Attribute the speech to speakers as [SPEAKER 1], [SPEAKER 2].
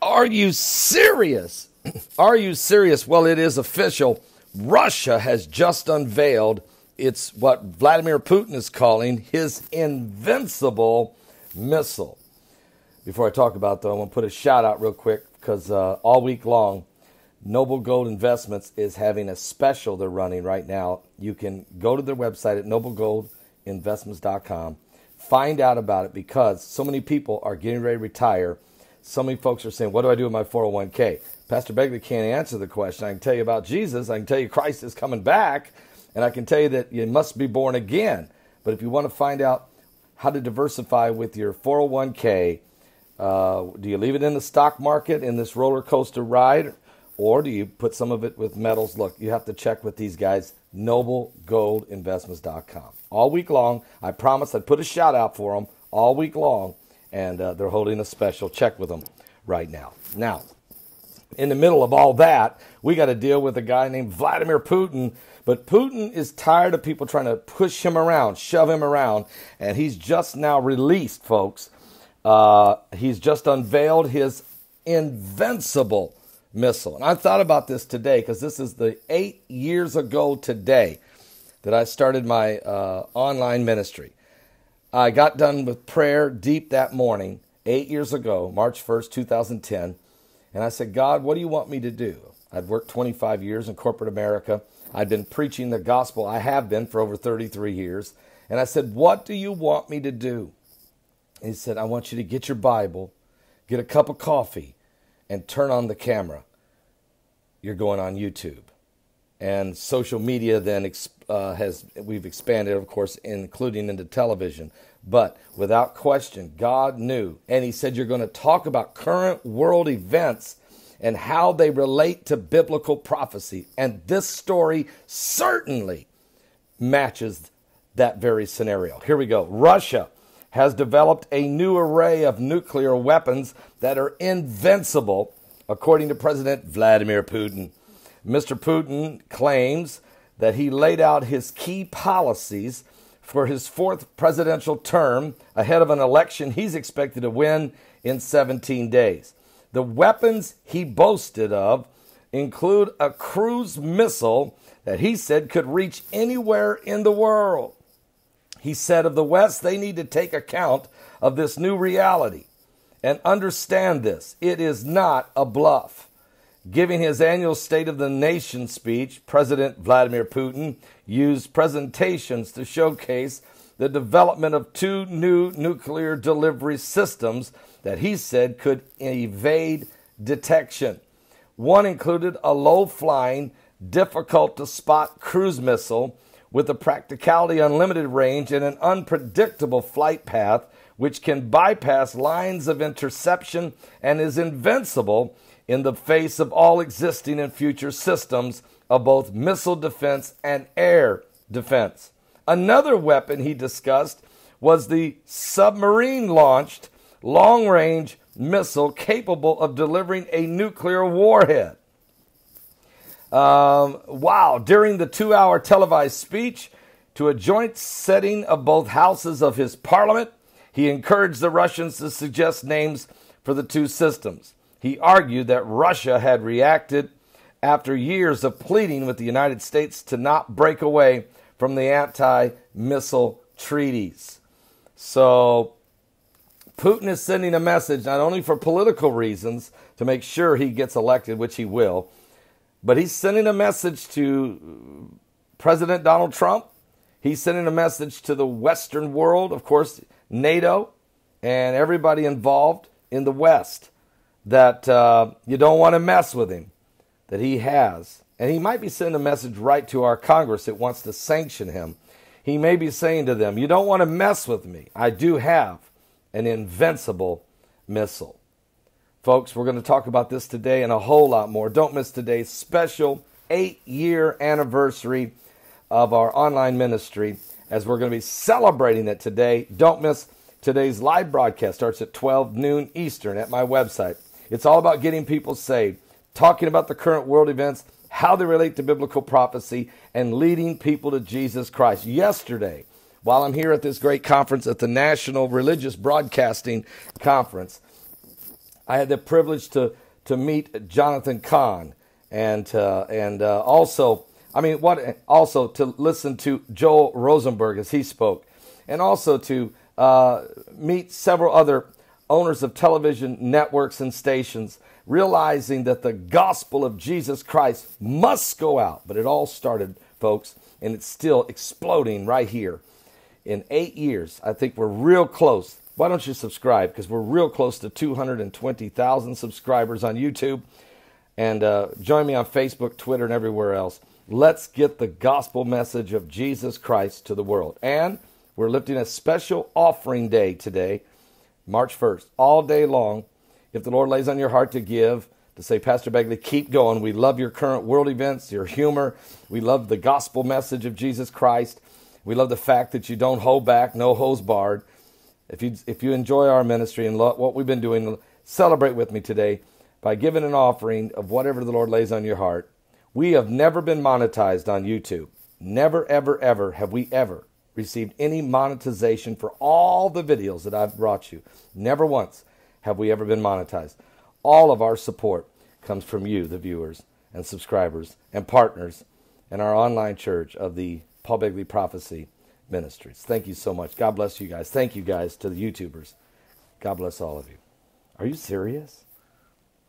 [SPEAKER 1] Are you serious? Are you serious? Well, it is official. Russia has just unveiled it's what Vladimir Putin is calling his invincible missile. Before I talk about that, I want to put a shout out real quick because all week long, Noble Gold Investments is having a special they're running right now. You can go to their website at noblegoldinvestments.com, find out about it because so many people are getting ready to retire. So many folks are saying, what do I do with my 401k? Pastor Begley can't answer the question. I can tell you about Jesus. I can tell you Christ is coming back. And I can tell you that you must be born again. But if you want to find out how to diversify with your 401k, do you leave it in the stock market in this roller coaster ride? Or do you put some of it with metals? Look, you have to check with these guys, noblegoldinvestments.com. All week long, I promised I'd put a shout out for them all week long. And they're holding a special. Check with them right now. Now, in the middle of all that, we got to deal with a guy named Vladimir Putin. But Putin is tired of people trying to push him around, shove him around. And he's just now released, folks. He's just unveiled his invincible missile. And I thought about this today because this is the 8 years ago today that I started my online ministry. I got done with prayer deep that morning, 8 years ago, March 1st, 2010. And I said, God, what do you want me to do? I'd worked 25 years in corporate America. I'd been preaching the gospel. I have been for over 33 years. And I said, what do you want me to do? And he said, I want you to get your Bible, get a cup of coffee, and turn on the camera. You're going on YouTube. And social media then we've expanded, of course, including into television. But without question, God knew. And he said, you're going to talk about current world events and how they relate to biblical prophecy. And this story certainly matches that very scenario. Here we go. Russia has developed a new array of nuclear weapons that are invincible, according to President Vladimir Putin. Mr. Putin claims that he laid out his key policies for his fourth presidential term ahead of an election he's expected to win in 17 days. The weapons he boasted of include a cruise missile that he said could reach anywhere in the world. He said of the West, they need to take account of this new reality and understand this. It is not a bluff. Giving his annual State of the Nation speech, President Vladimir Putin used presentations to showcase the development of two new nuclear delivery systems that he said could evade detection. One included a low-flying, difficult-to-spot cruise missile with a practicality unlimited range and an unpredictable flight path, which can bypass lines of interception and is invincible in the face of all existing and future systems of both missile defense and air defense. Another weapon he discussed was the submarine-launched long-range missile capable of delivering a nuclear warhead. During the 2-hour televised speech to a joint setting of both houses of his parliament, he encouraged the Russians to suggest names for the two systems. He argued that Russia had reacted after years of pleading with the United States to not break away from the anti-missile treaties. So Putin is sending a message not only for political reasons to make sure he gets elected, which he will, but he's sending a message to President Donald Trump. He's sending a message to the Western world, of course, NATO, and everybody involved in the West, that you don't want to mess with him, that he has. And he might be sending a message right to our Congress that wants to sanction him. He may be saying to them, you don't want to mess with me. I do have an invincible missile. Folks, we're going to talk about this today and a whole lot more. Don't miss today's special 8-year anniversary of our online ministry, as we're going to be celebrating it today. Don't miss today's live broadcast. Starts at 12 noon Eastern at my website. It's all about getting people saved, talking about the current world events, how they relate to biblical prophecy, and leading people to Jesus Christ. Yesterday, while I'm here at this great conference at the National Religious Broadcasting Conference, I had the privilege to meet Jonathan Kahn, and also, also to listen to Joel Rosenberg as he spoke, and also to meet several other owners of television networks and stations, realizing that the gospel of Jesus Christ must go out. But it all started, folks, and it's still exploding right here. In 8 years, I think we're real close. Why don't you subscribe? Because we're real close to 220,000 subscribers on YouTube. And join me on Facebook, Twitter, and everywhere else. Let's get the gospel message of Jesus Christ to the world. And we're lifting a special offering day today, March 1st, all day long. If the Lord lays on your heart to give, to say, Pastor Begley, keep going. We love your current world events, your humor. We love the gospel message of Jesus Christ. We love the fact that you don't hold back, no hose barred. If you enjoy our ministry and what we've been doing, celebrate with me today by giving an offering of whatever the Lord lays on your heart. We have never been monetized on YouTube. Never, ever, ever have we ever received any monetization for all the videos that I've brought you. Never once have we ever been monetized. All of our support comes from you, the viewers and subscribers and partners in our online church of the Paul Begley Prophecy Ministries. Thank you so much. God bless you guys. Thank you guys to the YouTubers. God bless all of you. Are you serious?